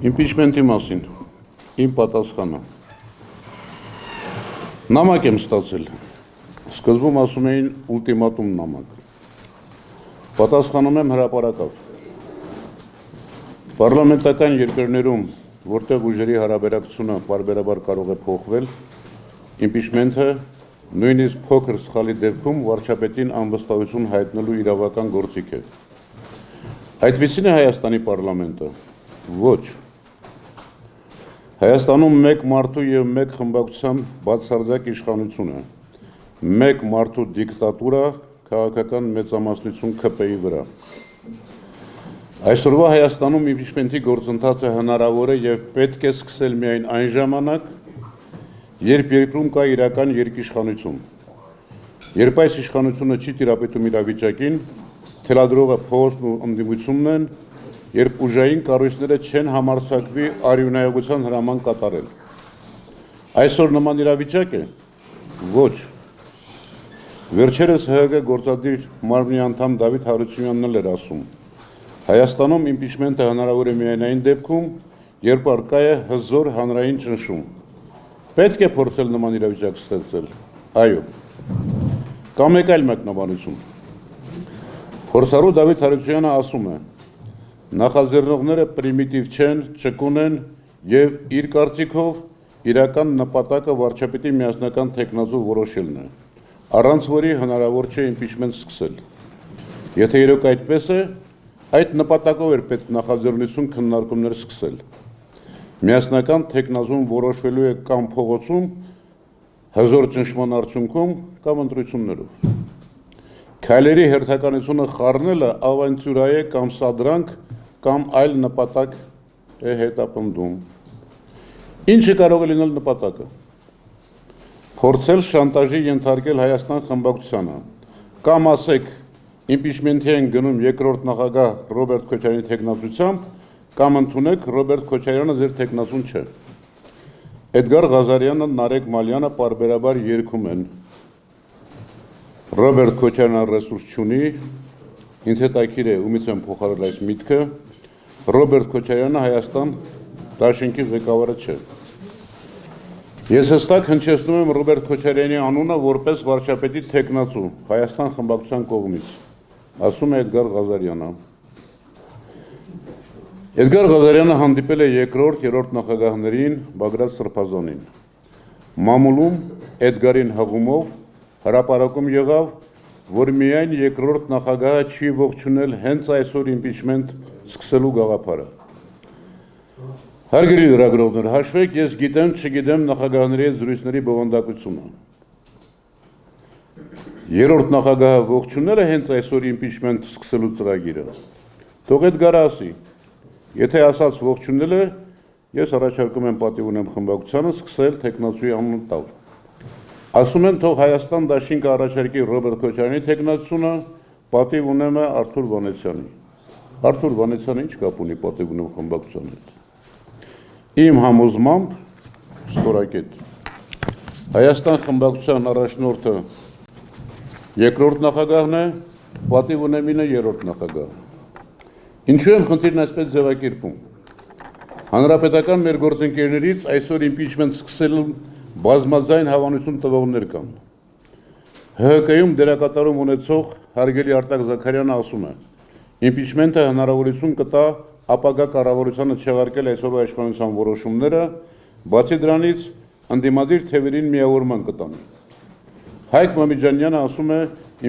Impeachment-ի մասին, իմ պատասխանը։ Նամակ եմ ստացել, սկզբում ասում էին ուլտիմատում նամակ, պատասխանում եմ հրապարակավ։ Պարլամենտական երկրներում, որտեղ ուժերի հարաբերակցությունը պարբերաբար կարող է փոխվել, impeachment-ը նույնիսկ փոքր սխալի դեպքում վարչապետին անվստահություն հայտնելու իրավական գործիք է։ Այդպիսին է Հայաստանի պարլամենտը, ոչ։ Հայաստանում մեկ մարդու և մեկ խմբակցության բացարձակ իշխանություն է, մեկ մարդու դիկտատուրա քաղաքական մեծամասնություն ՔՊ-ի վրա։ Այսօրվա Հայաստանում impeachment-ի գործընթացը հնարավոր է և պետք է սկսել միայն այն ժամանակ, երբ երկրում կա իրական երկիշխանություն։ Երբ այս իշխանությունը չի տիրապետում իրավիճակին, թելադրողը փողոցն ու ընդդիմությունն են, երբ ուժային կառույցները չեն համարձակվի արյունայողության հրաման կատարել։ Այսօր նման իրավիճակ է։ Ոչ։ Վերջերս ՀՀԿ գործադիր մարմնի անդամ Դավիթ Հարությունյանն էլ էր ասում. Հայաստանում impeachment-ը հնարավոր է միայն այն դեպքում, երբ առկա է հզոր հանրային ճնշում։ Պետք է փորձել նման իրավիճակ ստեղծել։ Այո։ Կամ մեկ այլ մեկնաբանություն։ Փորձառու Դավիթ Հարությունյանը ասում է. Նախաձեռնողները պրիմիտիվ չեն, ճկուն են և իր կարծիքով իրական նպատակը վարչապետի միասնական թեկնածու որոշելն է, առանց որի հնարավոր չէ impeachment սկսել։ Եթե իրոք այդպես է, այդ նպատակով էր պետք նախաձեռնություն քննարկումներ սկսել։ Միասնական թեկնածուն որոշվելու է կամ փողոցում, հզոր ճնշման արդյունքում կամ ընտրություններով։ Քայլերի հերթականությունը խառնելը ավանտյուրա է կամ սադրանք կամ այլ նպատակ է հետապնդում։ Ինչը կարող է լինել նպատակը։ Փորձել շանտաժի ենթարկել Հայաստան խմբակցությանը, կամ ասեք impeachment-ի են գնում երկրորդ նախագահ Ռոբերտ Քոչարյանի թեկնածությամբ, կամ ընդունեք Ռոբերտ Քոչարյանը ձեր թեկնածուն չէ։ Էդգար Ղազարյանը, Նարեկ Մալյանը պարբերաբար երգում են։ Ռոբերտ Քոչարյանը ռեսուրս չունի, ինձ հետաքրքիր է ումից եմ փոխարել այս միտքը, Ռոբերտ Քոչարյանը Հայաստան դաշինքի ղեկավարը չէ։ Ես հստակ հնչեցնում եմ Ռոբերտ Քոչարյանի անունը որպես վարչապետի թեկնածու Հայաստան խմբակցության կողմից, ասում է Էդգար Ղազարյանը։ Էդգար Ղազարյանը հանդիպել է երրորդ նախագահներին Բագրատ Սրբազանին։ Մամուլում Էդգարին հղումով հրապարակում եղավ, որ միայն երկրորդ նախագահը չի ողջունել հենց այսօր impeachment սկսելու գաղափարը։ Հարգելի լրագրողներ, հաշվեք, ես գիտեմ, չգիտեմ նախագահների հետ զրույցների բովանդակությունը։ Երրորդ նախագահը ողջունել է հենց այսօր impeachment սկսելու ծրագիրը։ Թող Էդգարը ասի։ Եթե ասած ողջունել է, ես առաջարկում եմ պատիվ ունեմ խմբակցությանը սկսել թեկնածուի անուն տալ։ Ասում են թող Հայաստան դաշինքը առաջարկի Ռոբերտ Քոչարյանի թեկնածությունը, պատիվ ունեմ է Արթուր Վանեցյանի։ Արթուր Վանեցյանը ինչ կապ ունի պատիվ ունեմ խմբակցության հետ։ Իմ համոզմամբ ստորակետ։ Հայաստան խմբակցության առաջնորդը երկրորդ նախագահն է, պատիվ ունեմինը երրորդ նախագահը։ Ինչու եմ խնդիրն այսպես ձևակերպում։ Հանրապետական մեր գործընկերներից այսօր impeachment սկսելու բազմաձայն հավանություն տվողներ կան։ ՀՀԿ-ում դերակատարում ունեցող հարգելի Արտակ Զաքարյանը ասում է. impeachment-ը հնարավորություն կտա ապագա կառավարությանը չեղարկել այսօրվա իշխանության որոշումները, բացի դրանից ընդդիմադիր թևերին միավորման կտանի։ Հայկ Մամիջանյանը ասում է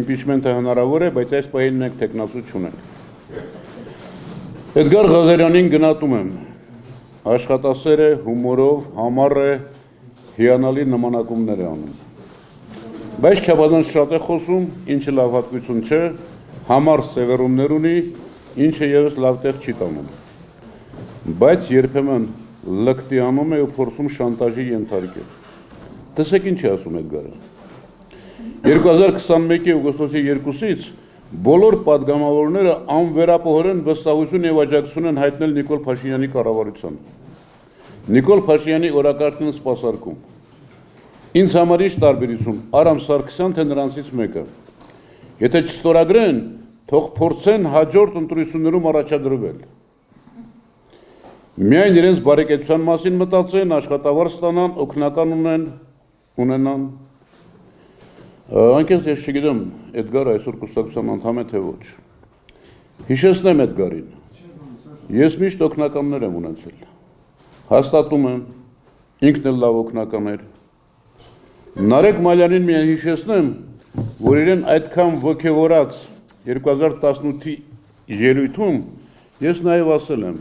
impeachment-ը հնարավոր է, բայց այս պահին մենք թեկնածու չունենք։ Էդգար Ղազարյանին գնահատում եմ, աշխատասեր է, հումորով, համառ է, հիանալի նմանակումներ է անում։ Բայց չափազանց շատ է խոսում, ինչը լավ հատկություն չէ, համառ սևեռումներ ունի, ինչը ևս լավ տեղ չի տանում։ Բայց երբեմն լկտի անում է ու փորձում շանտաժի ենթարկել։ Տեսեք ինչ է ասում Էդգարը։ 2021-ի օգոստոսի 2-ից բոլոր պատգամավորները անվերապահորեն վստահություն և աջակցություն են հայտնել Նիկոլ Փաշինյանի կառավարությանը։ Նիկոլ Փաշինյանի օրակարգն են սպասարկում։ Ինձ համար ինչ տարբերություն, Արամ Սարգսյան թե նրանցից մեկը։ Եթե չստորագրեն, թող փորձեն հաջորդ ընտրություններում առաջադրվել։ Միայն իրենց բարեկեցության մասին մտածեն, աշխատավարձ ստանան, օգնական ունենան։ Անկեղծ ես չգիտեմ, Էդգարը այսօր կուսակցության անդամ է թե ոչ։ Հիշեցնեմ Էդգարին։ Ես միշտ օգնականներ եմ ունեցել։ Հաստատում եմ, ինքն էլ լավ օգնական էր։ Նարեկ Մալյանին միայն հիշեցնեմ, որ իրեն այդքան ոգևորած 2018-ի ելույթում ես նաև ասել եմ,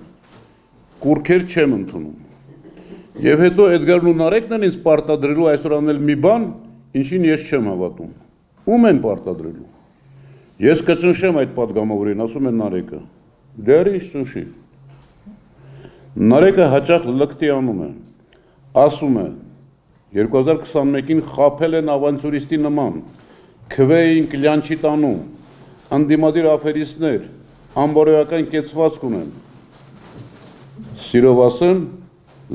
կուրքեր չեմ ընդունում։ Եվ հետո Էդգարն ու Նարեկն են ինձ պարտադրելու այսօր անել մի բան, ինչին ես չեմ հավատում։ Ում են պարտադրելու։ Ես կճնշեմ այդ պատգամավորին, ասում է Նարեկը։ Դեռ ինչ ճնշի։ Նարեկը հաճախ լկտի անում է, ասում է 2021-ին խաբել են ավանցյուրիստի նման, քվեին կլյանչի տանում, անդիմադիր աֆերիստներ, անբարոյական կեցվածք ունեն։ Սիրով ասեմ,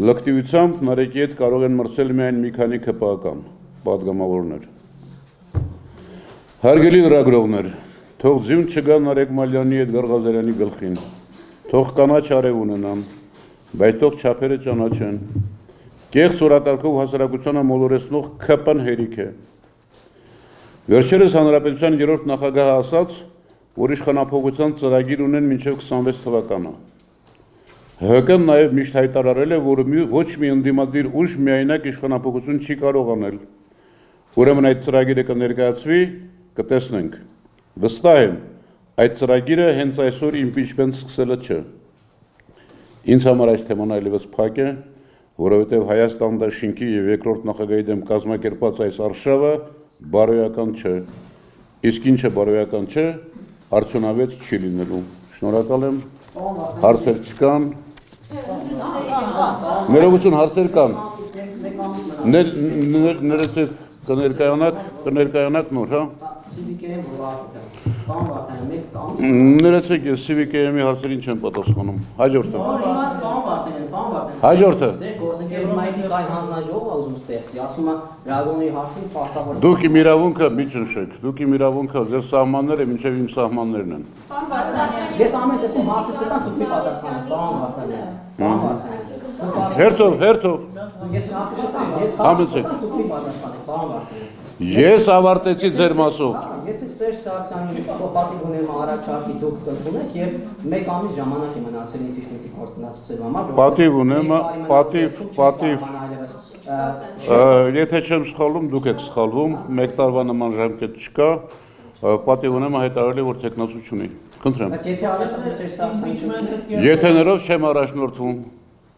լկտիությամբ Նարեկի հետ կարող են մրցել միայն մի քանի ԿՊԱ-ական պատգամավորներ։ Հարգելի լրագրողներ, թող ձյուն չգա Նարեկ Մալյանի հետ Գարղազարյանի գլխին, թող կանաչ արև ունենան, բայց թող չափերը ճանաչեն, կեղծ օրակարգով հասարակությանը մոլորեցնող ԿՊ-ն հերիք է։ Վերջերս Հանրապետության երրորդ նախագահը ասաց, որ իշխանափոխության ծրագիր ունեն մինչև 26 թվականը։ ՀՀԿ-ն նաև միշտ հայտարարել է, որ ոչ մի ընդդիմադիր ուժ միայնակ իշխանափոխություն չի կարող անել։ Ուրեմն այդ ծրագիրը կներկայացվի, կտեսնենք։ Վստահ եմ, այդ ծրագիրը հենց այսօր իմպիչմենտ սկսելը չէ։ Ինձ համար այս թեման այլևս փակ է, որովհետև Հայաստան դաշինքի եւ երկրորդ նախագահի դեմ կազմակերպած այս արշավը բարոյական չէ։ Իսկ ինչը բարոյական չէ, արդյունավետ չի լինելու։ Շնորհակալ եմ։ Հարցեր չկան։ Ներողություն, հարցեր կան։ Ներեցեք կներկայանաք նոր, հա։ Ներեցեք, ես CVKM-ի հարցերին չեմ պատասխանում։ Հաջորդը։ Հաջորդը։ Դուք իմ իրավունքը մի ճնշեք, դուք իմ իրավունքը, ձեր սահմանները մինչև իմ սահմաններն են։ Ես ամեն տեսում հարցս կտամ, դուք մի պատասխանեք, պարոն Վարդանյան։ Հերթով։ Ես հարցս կտամ, ես դուք մի պատասխանեք, պարոն Վարդանյան։ Ես ավարտեցի ձեր մասով։ Եթե Սերժ Սարգսյանի պատիվ ունեմ առաջարկի դուք կընդունեք եւ մեկ ամիս ժամանակ է մնացել իմպիչմենտի գործունեության համար։ Պատիվ ունեմ, եթե չեմ սխալվում, դուք եք սխալվում, մեկ տարվա նման ժամկետ չկա, պատիվ ունեմ հայտարարել է, որ տեխնացություն ունի։ Խնդրեմ։ Բայց եթե առաջարկը Սերժ Սարգսյանի Եթե ներով չեմ առաջնորդվում։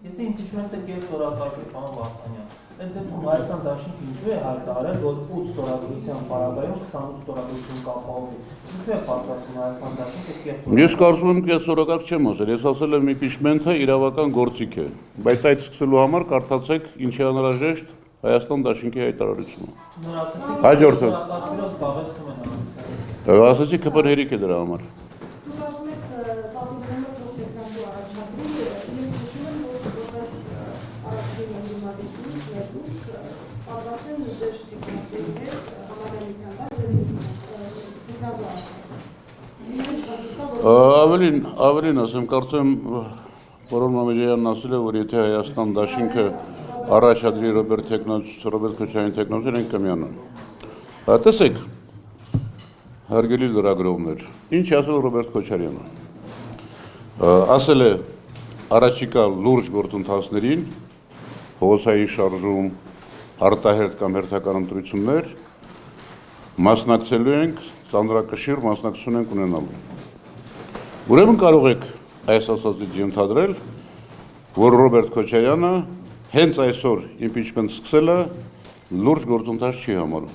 Եթե իմպիչմենտը կերտ օրակարգի պարոն Վարդանյան, այդ դեպքում Հայաստան դաշինքը ինչու է հայտարարել, որ 8 ստորագրության պարագայում 28 ստորագրություն կապահովի։ Ինչու է պատրաստվում Հայաստան դաշինքը կերտ։ Ես կարծում եմ կերտ օրակարգ չեմ ասել, ես ասել եմ իմպիչմենտը իրավական գործիք է, բայց այդ սկսելու համար կարդացեք ինչի անհրաժեշտ Հայաստան դաշինքի հայտարարությունը։ Հաջորդը։ Ասացի ԿՊ-ն հերիք է դրա համար։ Ավելին ասեմ, կարծեմ պարոն Մամեջյանն ասել է, որ եթե Հայաստան դաշինքը առաջադրի Ռոբերտ Քոչարյանի տեխնոլոգիան են կմիանան։ Տեսեք, հարգելի լրագրողներ, ինչ ասել Ռոբերտ Քոչարյանը։ Ասել է առաջիկա լուրջ գործընթացներին, փողոցային շարժում, արտահերթ կամ հերթական ընտրություններ, մասնակցելու ենք, ծանրակշիռ մասնակցություն ենք ունենալու։ Ուրեմն կարող եք այս ասածից ենթադրել, որ Ռոբերտ Քոչարյանը հենց այսօր իմպիչմենտ սկսելը լուրջ գործընթաց չի համարում։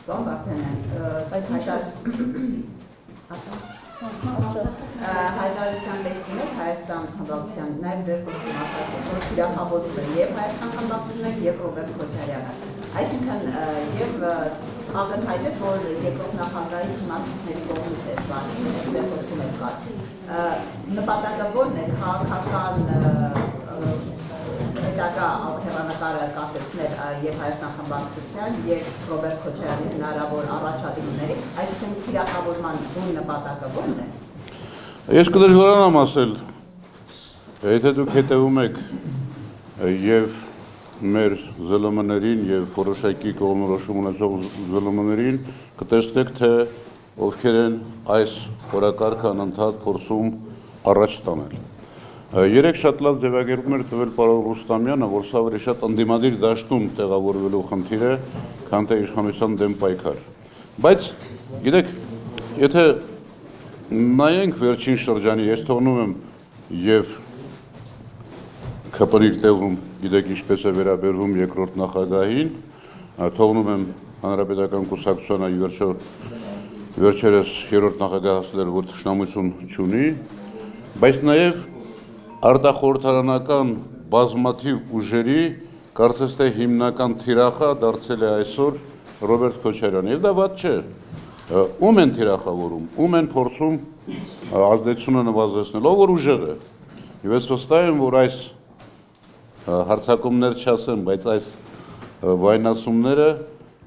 Պարոն Վարդանյան, բայց հայտարարության տեսնում եք Հայաստան Հանրապետության նաև ձեր խոսքում ասացիք, որ թիրախավորում է եւ Հայաստան Հանրապետությունը եւ Ռոբերտ Քոչարյանը։ Այսինքն եւ ակնհայտ է, որ երկրորդ նախագահի հիմնադիրների կողմից է սպառնում, ձեր խոսքում եք կար։ Նպատակը ո՞րն է քաղաքական հետագա հեռանկարը կասեցնել եւ Հայաստան Հանրապետության եւ Ռոբերտ Քոչարյանի հնարավոր առաջադրումների, այսինքն թիրախավորման նպատակը ո՞րն է։ Ես կդժվարանամ ասել, Եթե դուք հետևում եք եւ մեր ԶԼՄ-ներին եւ որոշակի կողմնորոշում ունեցող ԶԼՄ-ներին, կտեսնեք, թե ովքեր են այս օրակարգը անընդհատ փորձում առաջ տանել։ Երեք շատ լավ ձևակերպում էր տվել պարոն Ռուստամյանը, որ սա ավելի շատ ընդդիմադիր դաշտում տեղավորվելու խնդիր է, քան թե իշխանության դեմ պայքար։ Բայց գիտեք, եթե նայենք վերջին շրջանի, ես թողնում եմ եւ ՔՊ-ի տեղում, գիտեք ինչպես է վերաբերվում երկրորդ նախագահին, թողնում եմ հանրապետական կուսակցությանը վերջերս երրորդ նախագահ ասել, որ թշնամություն չունի, բայց նաեւ արտախորհրդարանական բազմաթիվ ուժերի կարծես թե հիմնական թիրախը դարձել է այսօր Ռոբերտ Քոչարյանը, եւ դա վատ չէ։ Ում են թիրախավորում, ում են փորձում ազդեցությունը նվազեցնել, ով որ ուժեղ է։ Եվ ես վստահ եմ, որ այս հարցակումներ չասեմ, բայց այս վայնացումները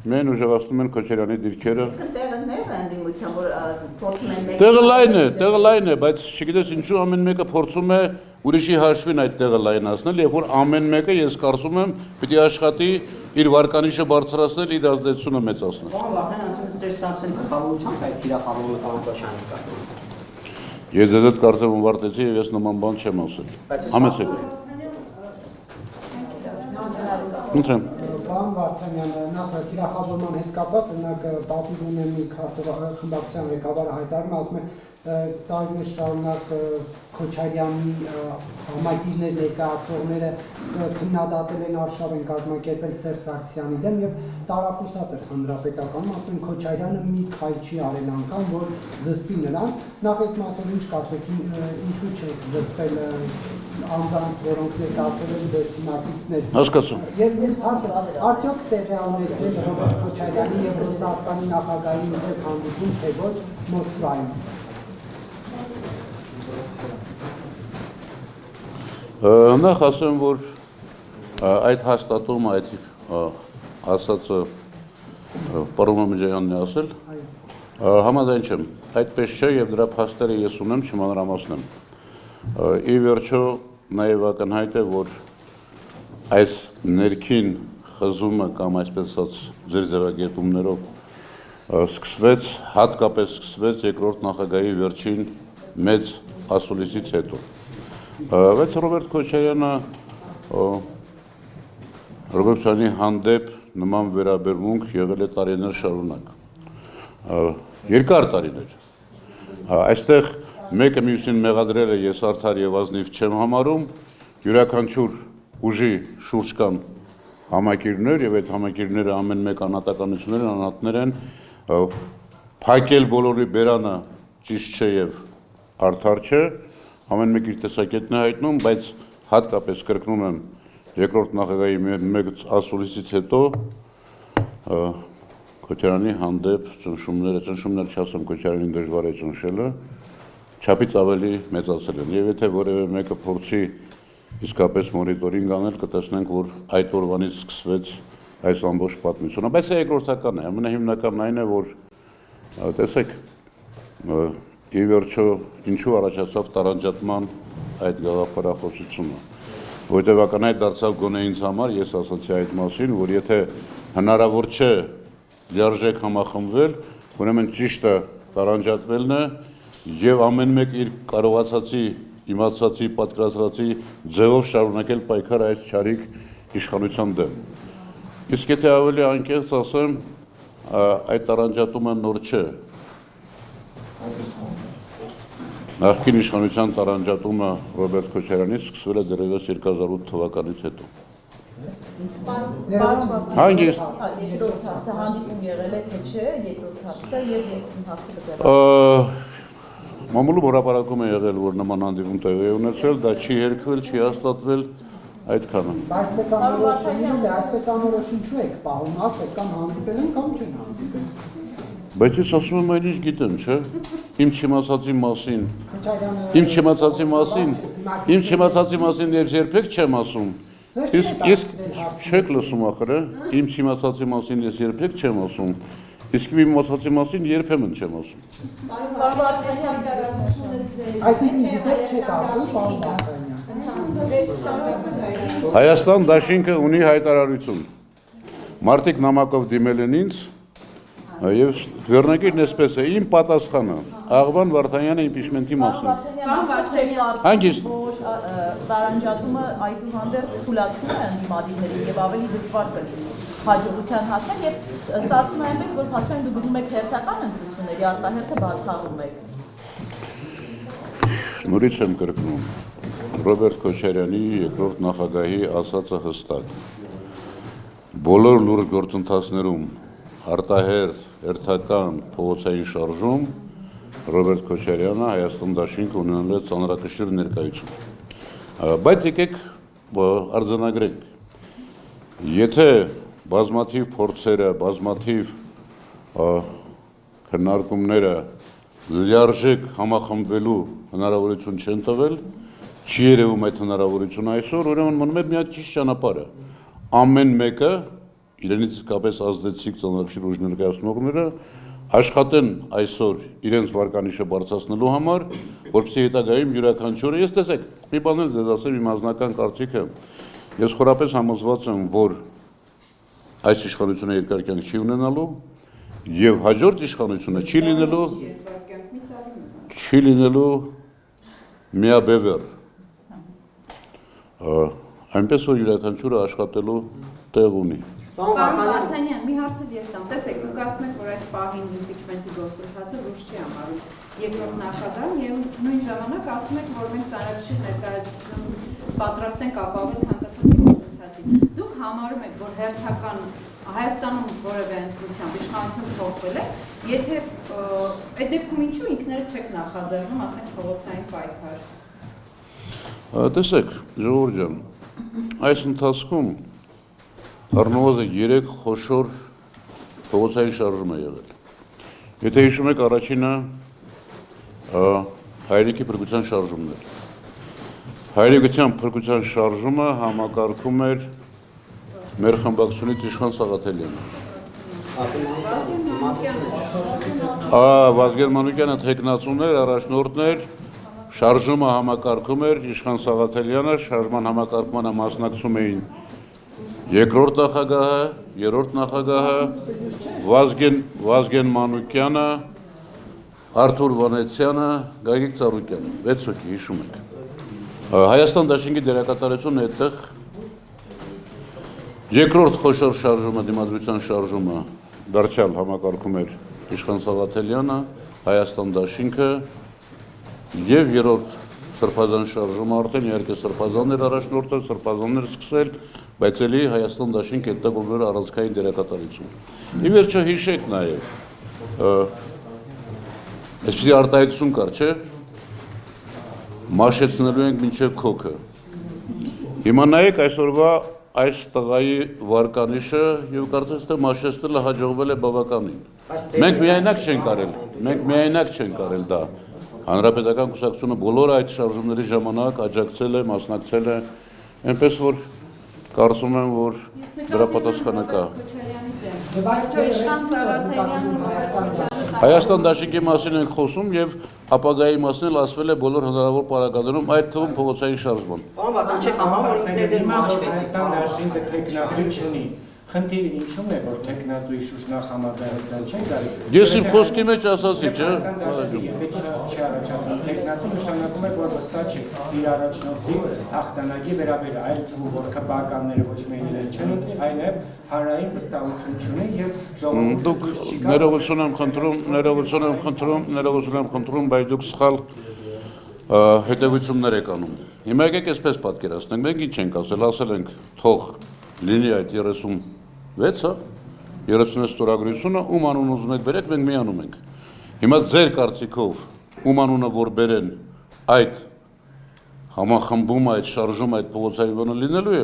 միայն ուժեղացնում են Քոչարյանի դիրքերը։ Տեղը լայն է, բայց չգիտես ինչու ամեն մեկը փորձում է ուրիշի հաշվին այդ տեղը լայնացնել, երբ որ ամեն մեկը, ես կարծում եմ, պիտի աշխատի իր վարկանիշը բարձրացնել, իր ազդեցությունը մեծացնել։ Պարոն Վարդանյան, ասում եք Սերժ Սարգսյանի գլխավորությամբ այդ թիրախավորումը պարոն Քոչարյանի կա։ Ես դեռ կարծեմ վարտեցի եւ ես նման բան չեմ ասել։ Համեցեք։ Ընտրեմ։ Պարոն Վարդանյան, նախ թիրախավորման հետ կապված, օրինակ պատիվ ունեմ մի խմբակցության ղեկավարը հայտարարում, ասում է տարիներ շարունակ Քոչարյանի համակիրներ ներկայացողները քննադատել են, արշավ են կազմակերպել Սերժ Սարգսյանի դեմ եւ տարապուսած էր հանրապետականում, ասում են Քոչարյանը մի քայլ չի արել անգամ, որ զսպի նրան։ Նախ այս մասով ինչ կասեք, ինչու՞ չեք զսպել անձանց, որոնք ներկայացել են ձեր քննարկիչներ։ Հասկացա։ Եվ մյուս հարցը, արդյոք տեղի ունեցել Ռոբերտ Քոչարյանի եւ Ռուսաստանի նախագահի միջև հանդիպում, թե ոչ Մոսկվայում։ Նախ ասեմ, որ այդ հաստատումը, այդ ասածը պարոն Մամեջյանն է ասել, համաձայն չեմ, այդպես չէ եւ դրա փաստերը ես ունեմ, չմանրամասնեմ։ Ի վերջո նաեւ ակնհայտ է, որ այս ներքին խզումը կամ այսպես ասած ձեր ձևակերպումներով սկսվեց, հատկապես սկսվեց երկրորդ նախագահի վերջին մեծ ասուլիսից հետո։ Բայց Ռոբերտ Քոչարյանը Ռոբերտյանի հանդեպ նման վերաբերմունք եղել է տարիներ շարունակ, երկար տարիներ։ Այստեղ մեկը մյուսին մեղադրել է, ես արդար եւ ազնիվ չեմ համարում, յուրաքանչյուր ուժի շուրջ կան համակիրներ եւ այդ համակիրները ամեն մեկ անհատականություններ, անհատներ են, փակել բոլորի բերանը ճիշտ չէ եւ արդար չէ, ամեն մեկ իր տեսակետն է հայտնում, բայց հատկապես կրկնում եմ երկրորդ նախագահի մեկ ասուլիսից հետո Քոչարյանի հանդեպ ճնշումներ չասեմ, Քոչարյանին դժվար է ճնշելը, չափից ավելի մեծացել են։ Եվ եթե որևէ մեկը փորձի իսկապես մոնիտորինգ անել, կտեսնենք, որ այդ օրվանից սկսվեց այս ամբողջ պատմությունը, բայց դա երկրորդական է, ամենահիմնականն այն է, որ տեսեք, ի վերջո ինչու առաջացավ տարանջատման այդ գաղափարախոսությունը, որտեղ ականայդ դարձավ գոնե ինձ համար, ես ասացի այդ մասին, որ եթե հնարավոր չէ լիարժեք համախմբվել, ուրեմն ճիշտը տարանջատվելն է եւ ամեն մեկ իր կարողացածի, իմացածի, պատկերացրածի ձևով շարունակել պայքար այս չարիք իշխանության դեմ։ Իսկ եթե ավելի անկեղծ ասեմ, այդ տարանջատումը նոր չէ։ Նախկին իշխանության տարանջատումը Ռոբերտ Քոչարյանից սկսվել է դեռևս 2008 թվականից հետո։ Հանգիստ։ Երկրորդ հարցը հանդիպում եղել է, թե չէ, երկրորդ հարցը եւ ես իմ հարցը կձեռնեմ։ Մամուլում հրապարակում է եղել, որ նման հանդիպում տեղի է ունեցել, դա չի հերքվել, չի հաստատվել, այդքանը։ Այսպես անորոշ ինչու եք պահում, ասեք, կամ հանդիպել են, կամ չեն հանդիպել։ Բայց ես ասում եմ այն ինչ գիտեմ, չէ՞։ Իմ չիմացածի մասին ես երբեք չեմ ասում։ Իսկ չեք լսում ախր, իմ չիմացածի մասին ես երբեք չեմ ասում։ Իսկ իմ իմացածի մասին երբեմն չեմ ասում։ Այսինքն գիտեք չեք ասում, պարոն Վարդանյան։ Հայաստան դաշինքը ունի հայտարարություն։ Մարդիկ նամակով դիմել են ինձ եւ վերնագիրն էսպես է իմ պատասխանը Աղվան Վարդանյանը իմպիչմենտի մասին։ Հանգիստ տարանջատումը այդուհանդերձ թուլացնում է ընդդիմադիրներին եւ ավելի դժվար կլինի հաջողության հասնել եւ ստացվում է այնպես որ փաստորեն դու գնում եք հերթական ընտրությունների արտահերթը բացառում եք։ Նորից եմ կրկնում Ռոբերտ Քոչարյանի երկրորդ նախագահի ասածը հստակ բոլոր լուրջ գործընթացներում արտահերթ հերթական փողոցային շարժում Ռոբերտ Քոչարյանը Հայաստան դաշինք ունենալ է ծանրակշիռ ներկայություն։ Բայց եկեք արձանագրենք։ Եթե բազմաթիվ փորձերը, բազմաթիվ քննարկումները լիարժեք համախմբվելու հնարավորություն չեն տվել, չի երևում այդ հնարավորությունը այսօր, ուրեմն մնում է մի հատ ճիշտ ճանապարհը։ Ամեն մեկը իրենից իսկապես ազդեցիկ ծանրակշիռ ուժ ներկայացնողները աշխատեն այսօր իրենց վարկանիշը բարձրացնելու համար, որպեսզի հետագայում յուրաքանչյուրը, ես տեսեք, մի բան էլ ձեզ ասեմ իմ անձնական կարծիքը, ես խորապես համոզված եմ, որ այս իշխանությունը երկար կյանք չի ունենալու եւ հաջորդ իշխանությունը չի լինելու միաբևեռ, այնպես որ յուրաքանչյուրը աշխատելու տեղ ունի։ Պարոն Վարդանյան, մի հարց ես տամ, տեսեք, դուք ասում եք, որ այս պահին իմպիչմենտի գործընթացը լուրջ չի համարում երկրորդ նախագահն եւ նույն ժամանակ ասում եք, որ մենք ծանրակշիռ ներկայացում պատրաստ ենք ապահովել ցանկացած գործընթացի։ Դուք համարում եք, որ հերթական Հայաստանում որևէ ընտրությամբ իշխանություն փոխվել է, եթե այդ դեպքում ինչու ինքներդ չեք նախաձեռնում, ասենք փողոցային պայքար։ Տեսեք, ժողովուրդ ջան, այս ընթացքում առնվազն 3 խոշոր փողոցային շարժում է եղել։ Եթե հիշում եք, առաջինը հայրենիքի փրկության շարժումն էր։ Հայրենիության փրկության շարժումը համակարգում էր մեր խմբակցությունից Իշխան Սաղաթելյանը։ Վազգեն Մանուկյանը թեկնածուներ, առաջնորդներ, շարժումը համակարգում էր Իշխան Սաղաթելյանը, շարժման համակարգմանը մասնակցում էին երկրորդ նախագահը, երրորդ նախագահը, Վազգեն Մանուկյանը, Արթուր Վանեցյանը, Գագիկ Ծառուկյանը, 6 հոգի հիշում եք։ Հայաստան դաշինքի դերակատարությունը այդտեղ երկրորդ խոշոր շարժումը, դիմադրության շարժումը դարձյալ համակարգում էր Իշխան Սաղաթելյանը, Հայաստան դաշինքը եւ երրորդ սրբազան շարժումը արդեն իհարկե սրբազաններ առաջնորդը, սրբազաններ սկսել, բայց էլի Հայաստան դաշինք այդտեղ ուներ առանցքային դերակատարություն։ Ի վերջո հիշեք նաեւ այսպիսի արտահայտություն կար, չէ՞։ Մաշեցնելու ենք մինչև քոքը։ Հիմա նայեք այսօրվա այս տղայի վարկանիշը եւ կարծես թե մաշեցնելը հաջողվել է բավականին։ Մենք միայնակ չենք կարել դա։ Հանրապետական կուսակցությունը բոլոր այդ շարժումների ժամանակ աջակցել է, մասնակցել է, այնպես որ կարծում եմ, որ դրա պատասխանը կա։ Հայաստան դաշինքի մասին ենք խոսում եւ ապագայի մասին էլ ասվել է բոլոր հնարավոր պարագաներում, այդ թվում փողոցային շարժման։ Պարոն Վարդանյան, չեք համարում, որ ինքներդ մաշվեցիք։ Հայաստան դաշինքը տեխնացու չունի։ Խնդիրը ինչու՞մ է, որ տեխնացուի շուշնախ համաձայնության չեն գալի։ Ես իմ խոսքի մեջ ասացի, չէ՞։ Եթե չի առաջացնում տեխնացու նշանակում է, որ վստահ չի իր առաջնորդի հաղթանակի վերաբերյալ, այլ թվում որ քպականները ոչ միայն իրեն չեն ունի, այլ նաև հանրային վստահություն չունի եւ ներողություն եմ խնդրում, բայց դուք սխալ հետևություններ եք անում։ Հիմա եկեք այսպես պատկերացնենք, մենք ինչ ենք ասել ենք թող լինի այդ 36-ը, 36 ստորագրությունը, ում անուն ուզում եք բերեք, մենք միանում ենք։ Հիմա ձեր կարծիքով ում անունը որ բերեն այդ համախմբումը, այդ շարժումը, այդ փողոցային բանը լինելու է։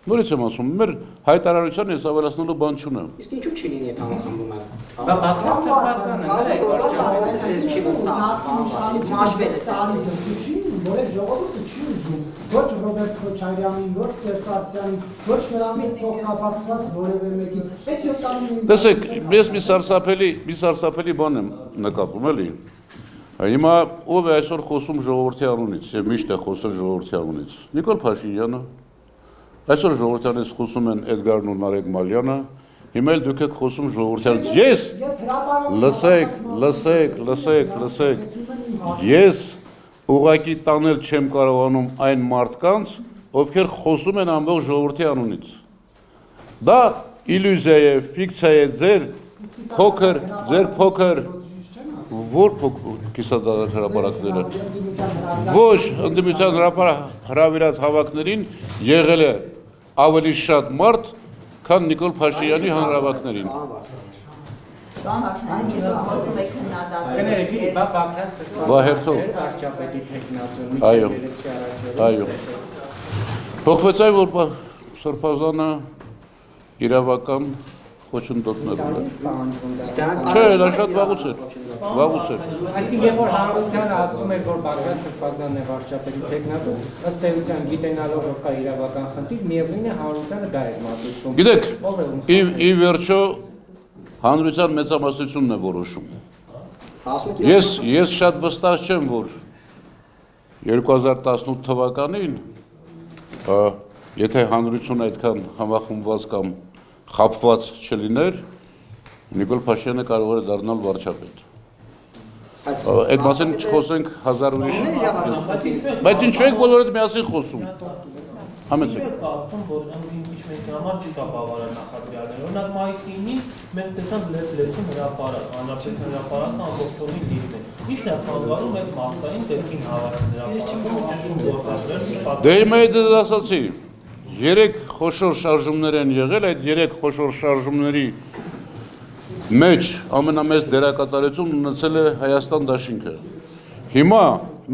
Նորից եմ ասում, մեր հայտարարության ես ավելացնելու բան չունեմ։ Իսկ ինչու չի լինի այդ համախմբումը։ Բա պատրաստական որ այդ ժողովուրդը չի ուզում ոչ Ռոբերտ Քոչարյանին, ոչ Սերսարցյանին, ոչ նրանց հետ փոխկապակցված որևէ մեկին։ Այս 7 տարի Տեսեք, ես մի սարսափելի բան եմ նկատում, էլի։ Հիմա ով է այսօր խոսում ժողովրդի անունից, եւ միշտ է խոսել ժողովրդի անունից։ Նիկոլ Փաշինյանը, այսօր ժողովրդի անունից խոսում են Էդգարն ու Նարեկ Մալյանը, հիմա էլ դուք եք խոսում ժողովրդի անունից։ Ես ուղղակի տանել չեմ կարողանում այն մարդկանց, ովքեր խոսում են ամբողջ ժողովրդի անունից։ Դա իլյուզիա է, ֆիկցիա է, ձեր փոքր որ կիսադարակ հրապարակները ոչ ընդդիմության հրավիրած հավաքներին եղել է ավելի շատ մարդ, քան Նիկոլ Փաշինյանի հանրահավաքներին։ Վարչապետի թեկնածու Այո։ Փոխվեց այն, որ Սրբազանը իրավական խոչընդոտներում է։ Չէ, դա շատ վաղուց էր։ Այսինքն երբ որ հանրությանը ասում էր, որ Բագրատ Սրբազանն է վարչապետի թեկնածու, ըստ էության գիտենալով որ կա իրավական խնդիր, միևնույն է հանրությանը դա էր մատուցվում։ Գիտեք, ի վերջո հանրության մեծամասնությունն է որոշում։ Ես շատ վստահ չեմ, որ 2018 թվականին, եթե հանրությունը այդքան համախմբված կամ խաբված չլիներ, Նիկոլ Փաշինյանը կարող էր դառնալ վարչապետ։ Այդ մասին չխոսենք հազար ուրիշ։ Բայց ինչու եք բոլորդ միասին խոսում։ Համեցեք։ Կարծում որ իմպիչմենտի համար չի կա բավարար նախադրյալներ։ Օրինակ մայիսի 9-ին մենք տեսանք լեցում հրապարակ, հանրապետության հրապարակը ամբողջովին լիվ է։ Ի՞նչն է խանգարում այդ մասային դեպքին հավաքել։ Դե հիմա դա ասացի։ 3 խոշոր շարժումներ են եղել, այդ 3 խոշոր շարժումների մեջ ամենամեծ դերակատարություն ունեցել է Հայաստան դաշինքը։ Հիմա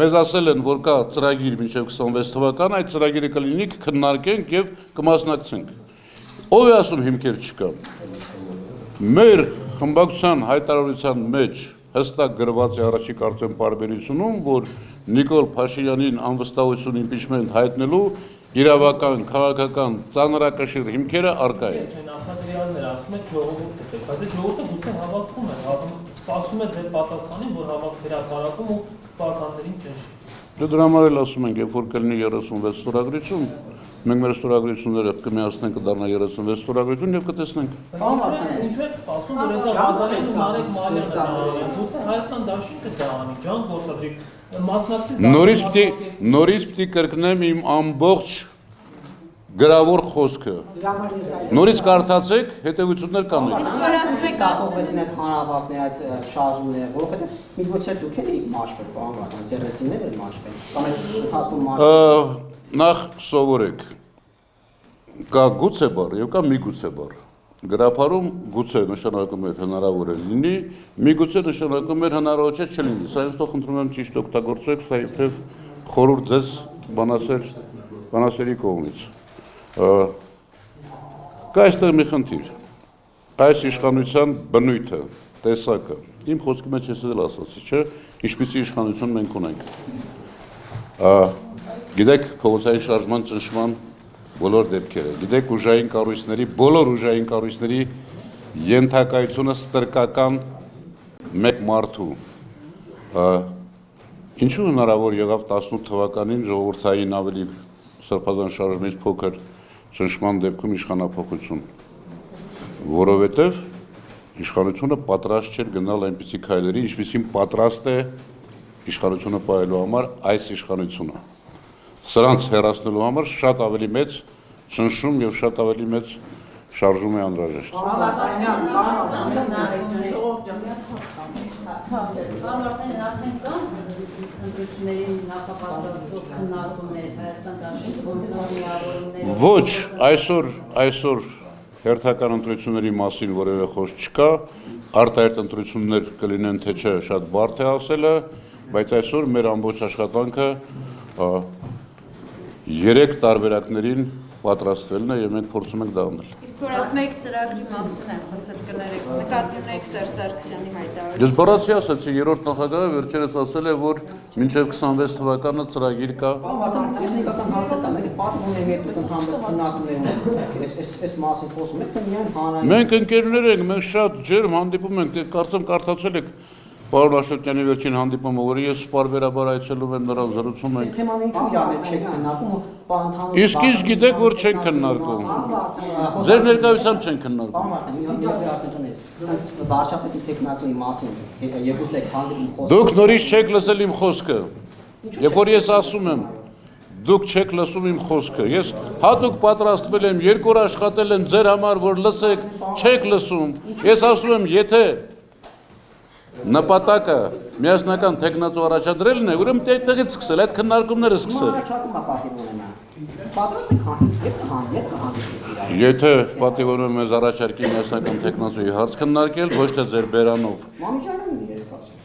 մեզ ասել են, որ կա ծրագիր մինչև 26 թվական, այդ ծրագիրը կլինի, կքննարկենք եւ կմասնակցենք։ Ով է ասում հիմքեր չկա։ Մեր խմբակցության հայտարարության մեջ հստակ գրված է առաջի կարծեմ պարբերությունում, որ Նիկոլ Փաշինյանին անվստահություն իմպիչմենտ հայտնելու իրավական, քաղաքական, ծանրակշիռ հիմքերը առկա են։ Նախադրյալները ասում են ժողովուրդը պետք է, բայց ժողովուրդը գուցե հավաքվում է, սպասում է ձեր պատասխանին, որ հրապարակում ու պարտաններին ճնշի։ Դե դրա համար էլ ասում ենք, երբ որ կլինի 36 ստորագրություն, մենք մեր ստորագրությունները կմիացնենք, կդառնա 36 ստորագրություն եւ կտեսնենք։ Ինչու եք սպասում, որ դա Ղազարյանն ու Նարեկ Մալյանը գուցե Հայաստան դաշինքը դա անի, ջան գործադրիկ Նորից պիտի կրկնեմ իմ ամբողջ գրավոր խոսքը։ Նորից կարդացեք, հետևություններ կանեք։ Ինչու՞ կապովեցին այդ հանրահավաքները, այդ շարժումները, որովհետեւ միգուցե դուք եք մաշվել, բան վարդան, ձեռնեցիներ են մաշվել։ Կամ այդ ընթացքում մաշվել։ Նախ սովորեք։ Կա գուցե բառ եւ կա միգուցե բառ։ Գրափարում գուցե նշանակում է հնարավոր է լինի, միգուցե նշանակում է հնարավոր չէ չլինի։ Սա ինձ թող խնդրում եմ ճիշտ օգտագործեք, սա իբրև խորհուրդ ձեզ բանասերի կողմից։ Կա այստեղ մի խնդիր։ Այս իշխանության բնույթը, տեսակը, իմ խոսքի մեջ ես էլ ասացի, չէ՞, ինչպիսի իշխանություն մենք ունենք։ Գիտեք փողոցային շարժման ճնշման բոլոր դեպքերը, գիտեք ուժային կառույցների, բոլոր ուժային կառույցների ենթակայությունը ստրկական մեկ մարդու։ Ինչու հնարավոր եղավ 18 թվականին ժողովրդային ավելի սրբազան շարժումից փոքր ճնշման դեպքում իշխանափոխություն, որովհետև իշխանությունը պատրաստ չէր գնալ այնպիսի քայլերի, ինչպիսին պատրաստ է իշխանությունը պահելու համար այս իշխանությունը։ Սրանց հեռացնելու համար շատ ավելի մեծ ճնշում եւ շատ ավելի մեծ շարժում է անհրաժեշտ։ Ոչ, այսօր հերթական ընտրությունների մասին որևէ խոսք չկա, արտահերթ ընտրություններ կլինեն թե չէ շատ բարդ է ասելը, բայց այսօր մեր ամբողջ աշխատանքը 3 տարբերակներին պատրաստվելն է եւ մենք փորձում ենք դա անել։ Իսկ որ ասում եք ծրագրի մասին են խոսել կներեք, նկատի ունեք Սերժ Սարգսյանի հայտարարությունը։ Ես բառացի ասացի, երրորդ նախագահը վերջերս ասել է, որ մինչև 26 թվականը ծրագիր կա։ Արդեն տեխնիկական հարց է դա, մենք պատմում ենք այդ ընդհանուր քննարկումներում, այս մասին խոսում ենք, թե միայն հանրային։ Մենք ընկերներ ենք, մենք շատ ջերմ հանդիպում ենք, կարծեմ կարդացել եք Պարոն Աշոտյանի վերջին հանդիպումը, որի ես պարբերաբար այցելում եմ նրան զրուցում Այս ենք։ թեման ինչու իրար չեք քննարկում, բանթան։ Իսկ ինչ գիտեք, որ չենք քննարկում։ Ձեր ներկայությամբ չենք քննարկում։ Պարոն Մարտին, մի հատ դերակնությունից։ Վարչապետի տեխնացուի մասին եկուտ եք հանդիպում խոսքը։ Դուք նորից չեք լսել իմ խոսքը։ Երբ որ ես ասում եմ, դուք չեք լսում իմ խոսքը։ Ես հատուկ պատրաստվել եմ, 2 օր աշխատել եմ ձեր համար, որ լսեք, չեք լսում։ Ես ասում եմ, եթե նպատակը միասնական տեխնացու առաջադրելն է, ուրեմն տեղից սկսել, այդ քննարկումները սկսել։ Առաջարկում պատիվ ունենա։ Պատրաստ եք հանդիպել։ Եթե պատիվորում ես առաջարկի միասնական տեխնացուի հարց քննարկել, ոչ թե ձեր բերանով։ Մամիջանում երեք ասում։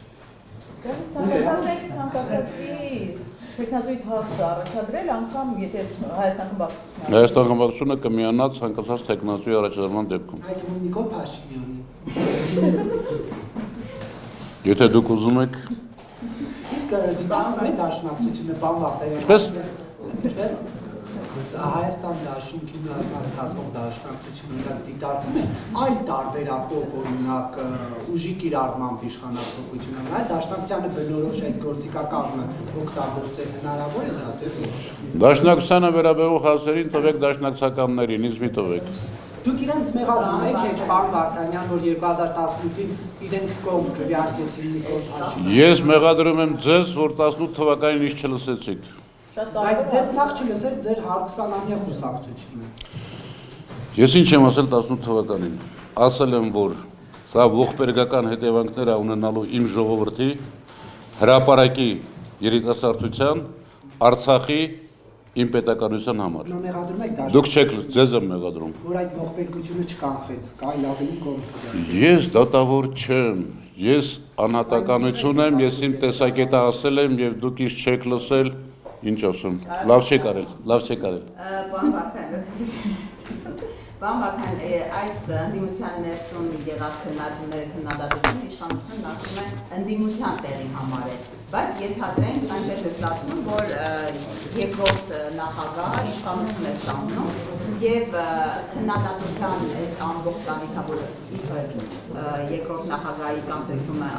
Ցանկացածի տեխնացուից հարցը առաջադրել անգամ եթե Հայաստան խմբակցությունը Հայաստան խմբակցությունը կմիանա ցանկացած տեխնացուի առաջադրման դեպքում։ Այդ Նիկոլ Փաշինյանի։ Եթե դուք ուզում եք, Իսկ դիտարկում է դաշնակցությունը բան վախտել։ Ինչպես? Հայաստան դաշինքի ստացվող դաշնակցությունը դիտարկում է այլ տարբերակով, օրինակ ուժի կիրառմամբ իշխանապողությունը, այդ դաշնակցությանը բնորոշ այդ գործիքակազմը օգտագործել հնարավոր է դա թե։ Դաշնակցությանը վերաբերող հարցերին տվեք դաշնակցականներին, ինձ մի տվեք։ Դուք իրենց մեղադրում եք հեչ պարոն Վարդանյան, որ 2018-ին իրենք կողմ քվեարկեցին Նիկոլ Փաշինյանին։ Ես մեղադրում եմ ձեզ, որ 18 թվականին ինչ չլսեցիք։ Բայց ձեզ նախ չլսեց ձեր 120-ամյա կուսակցությունը։ Ես ինչ եմ ասել 18 թվականին։ Ասել եմ, որ սա ողբերգական հետևանքներ է ունենալու իմ ժողովրդի, հրապարակի երիտասարդության, Արցախի իմ պետականության համար։ Նա մեղադրում եք դաշ։ Դուք չեք ձեզ եմ մեղադրում։ Որ այդ ողբերգությունը չկանխեց, կա այլ ավելի կողմ։ Ես դատավոր չեմ։ Ես անհատականություն եմ, ես իմ տեսակետը ասել եմ եւ դուք ինձ չեք լսել, ինչ ասում։ Լավ չեք արել, լավ չեք արել։ Պարոն Վարդան, այս ընդդիմության ներսում եղած քննադատությունը իշխանությունն ասում է ընդդիմության տեղի համար է, բայց ենթադրենք այնպես է ստացվում, որ երկրորդ նախագահը իշխանություն է ստանում եւ քննադատության այս ամբողջ տանիքավոր երկրորդ նախագահի կանցերությունը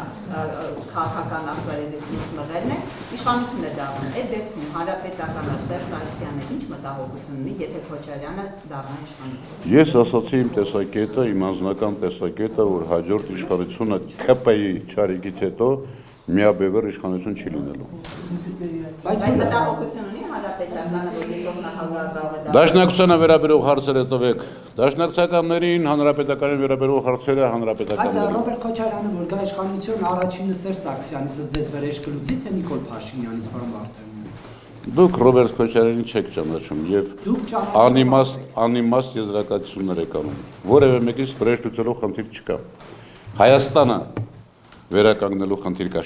քաղաքական ախտարեզից մղելն է, իշխանություն է դառնում։ Այդ դեպքում հանրապետականը Սերժ Սարգսյանը ինչ մտահոգություն ունի, եթե Քոչարյանը դառնա իշխանություն։ Ես ասացի իմ տեսակետը, իմ անձնական տեսակետը, որ հաջորդ իշխանությունը ԿՊ-ի չարիքից հետո միաբևեռ իշխանություն չի լինելու։ Բայց մտահոգություն ունի հանրապետականը, որ երկրորդ նախագահը կարող է դառնալ։ Դաշնակցությանը վերաբերող հարցերը տվեք դաշնակցականներին, հանրապետականին վերաբերող հարցերը Բայց հանրապետականներին։ Ռոբերտ Քոչարյանը որ գա իշխանություն առաջինը Սերժ Սարգսյանից ձեզ վրեժ կլուծի, թե Նիկոլ Փաշինյանից պարոն Վարդանյան։ Դուք Ռոբերտ Քոչարյանին չեք ճանաչում եւ Դուք ճանաչում անիմաստ եզրակացություններ եք անում։ Որևէ մեկից վրեժ լուծելու խնդիր չկա։ Հայաստանը վերականգնելու խնդիր կա։